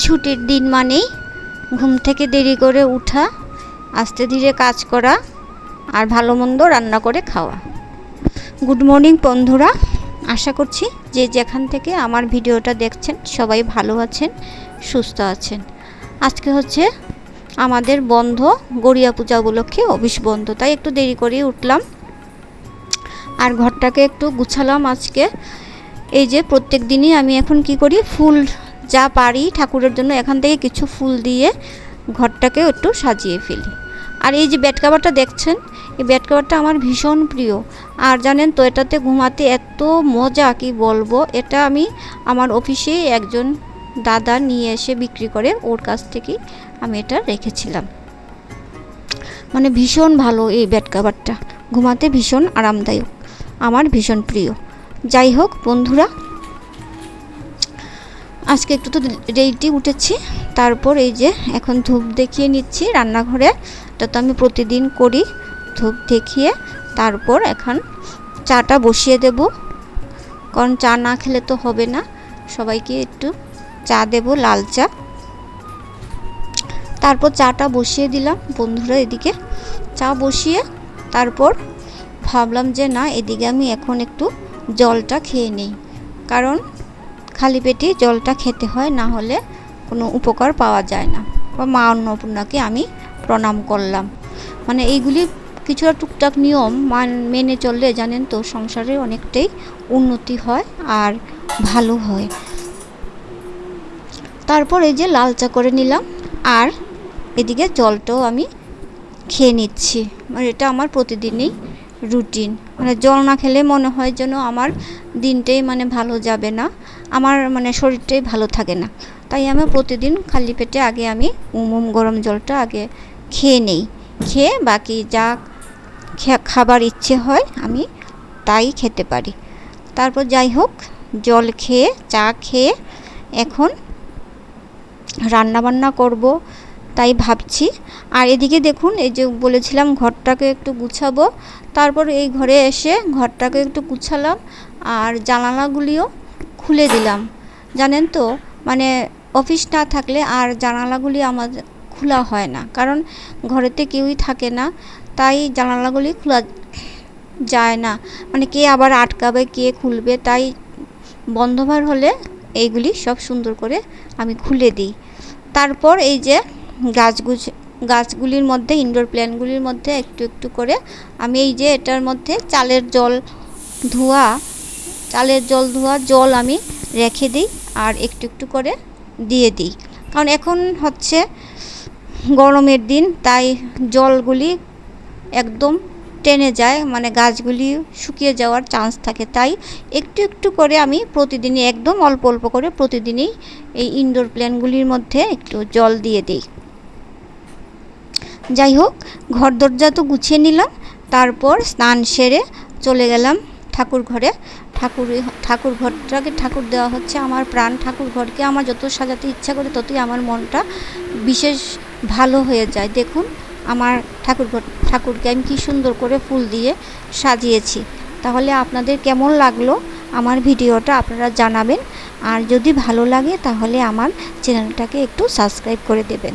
ছুটির দিন মানেই ঘুম থেকে দেরি করে উঠা, আস্তে ধীরে কাজ করা আর ভালো মন্দ রান্না করে খাওয়া। গুড মর্নিং বন্ধুরা, আশা করছি যে যেখান থেকে আমার ভিডিওটা দেখছেন সবাই ভালো আছেন, সুস্থ আছেন। আজকে হচ্ছে আমাদের বন্ধ, গড়িয়া পূজা উপলক্ষে অফিস বন্ধ, তাই একটু দেরি করেই উঠলাম আর ঘরটাকে একটু গুছালাম আজকে। এই যে প্রত্যেক দিনই আমি এখন কি করি, ফুল যা পারি ঠাকুরের জন্য এখান থেকে কিছু ফুল দিয়ে ঘরটাকে একটু সাজিয়ে ফেলি। আর এই যে বেড কভারটা দেখছেন, এই বেড কভারটা আমার ভীষণ প্রিয়। আর জানেন তো, এটাতে ঘুমাতে এত মজা কি বলবো। এটা আমি আমার অফিসে একজন দাদা নিয়ে এসে বিক্রি করে, ওর কাছ থেকেই আমি এটা রেখেছিলাম। মানে ভীষণ ভালো এই বেড কভারটা, ঘুমাতে ভীষণ আরামদায়ক, আমার ভীষণ প্রিয়। যাই হোক বন্ধুরা, আজকে একটু তো লেটই উঠেছি। তারপর এই যে এখন ধূপ দেখিয়ে নিচ্ছি রান্নাঘরে, এটা তো আমি প্রতিদিন করি। ধূপ দেখিয়ে তারপর এখন চাটা বসিয়ে দেব, কারণ চা না খেলে তো হবে না। সবাইকে একটু চা দেব, লাল চা। তারপর চাটা বসিয়ে দিলাম বন্ধুরা। এদিকে চা বসিয়ে তারপর ভাবলাম যে না, এদিকে আমি এখন একটু জলটা খেয়ে নিই, কারণ খালি পেটে জলটা খেতে হয়, না হলে কোনো উপকার পাওয়া যায় না। বা মা অন্নপূর্ণাকে আমি প্রণাম করলাম। মানে এইগুলি কিছুটা টুকটাক নিয়ম মেনে চললে জানেন তো সংসারে অনেকটাই উন্নতি হয় আর ভালো হয়। তারপর এই যে লাল চা করে নিলাম আর এদিকে জলটাও আমি খেয়ে নিচ্ছি। মানে এটা আমার প্রতিদিনই রুটিন। মানে জল না খেলে মনে হয় যেন আমার দিনটাই মানে ভালো যাবে না, আমার মানে শরীরটাই ভালো থাকে না। তাই আমি প্রতিদিন খালি পেটে আগে আমি গরম জলটা আগে খেয়ে নেই, খেয়ে বাকি যা খাবার ইচ্ছে হয় আমি তাই খেতে পারি। তারপর যাই হোক, জল খেয়ে চা খেয়ে এখন রান্নাবান্না করব তাই ভাবছি। আর এদিকে দেখুন, এই যে বলেছিলাম ঘরটাকে একটু গুছাবো, তারপর এই ঘরে এসে ঘরটাকে একটু গুছালাম আর জানালাগুলিও খুলে দিলাম। জানেন তো, মানে অফিস না থাকলে আর জানালাগুলি আমাদের খোলা হয় না, কারণ ঘরেতে কেউই থাকে না, তাই জানালাগুলি খোলা যায় না। মানে কে আবার আটকাবে, কে খুলবে, তাই বন্ধবার হলে এইগুলি সব সুন্দর করে আমি খুলে দিই। তারপর এই যে গাছগুলির মধ্যে, ইনডোর প্ল্যান্টগুলির মধ্যে একটু একটু করে আমি এই যে এটার মধ্যে চালের জল ধোয়া জল আমি রেখে দিই আর একটু একটু করে দিয়ে দিই। কারণ এখন হচ্ছে গরমের দিন, তাই জলগুলি একদম টেনে যায়, মানে গাছগুলি শুকিয়ে যাওয়ার চান্স থাকে। তাই একটু একটু করে আমি প্রতিদিনই, একদম অল্প অল্প করে প্রতিদিনই এই ইনডোর প্ল্যান্টগুলির মধ্যে একটু জল দিয়ে দিই। যাই হোক, ঘর দরজা তো গুছিয়ে নিলাম, তারপর স্নান সেরে চলে গেলাম ঠাকুর ঘরে। ঠাকুর ঘরটাকে ঠাকুর দেওয়া হচ্ছে আমার প্রাণ। ঠাকুর ঘরকে আমার যত সাজাতে ইচ্ছা করে ততই আমার মনটা বিশেষ ভালো হয়ে যায়। দেখুন আমার ঠাকুরকে আমি কি সুন্দর করে ফুল দিয়ে সাজিয়েছি। তাহলে আপনাদের কেমন লাগলো আমার ভিডিওটা আপনারা জানাবেন, আর যদি ভালো লাগে তাহলে আমার চ্যানেলটাকে একটু সাবস্ক্রাইব করে দেবেন।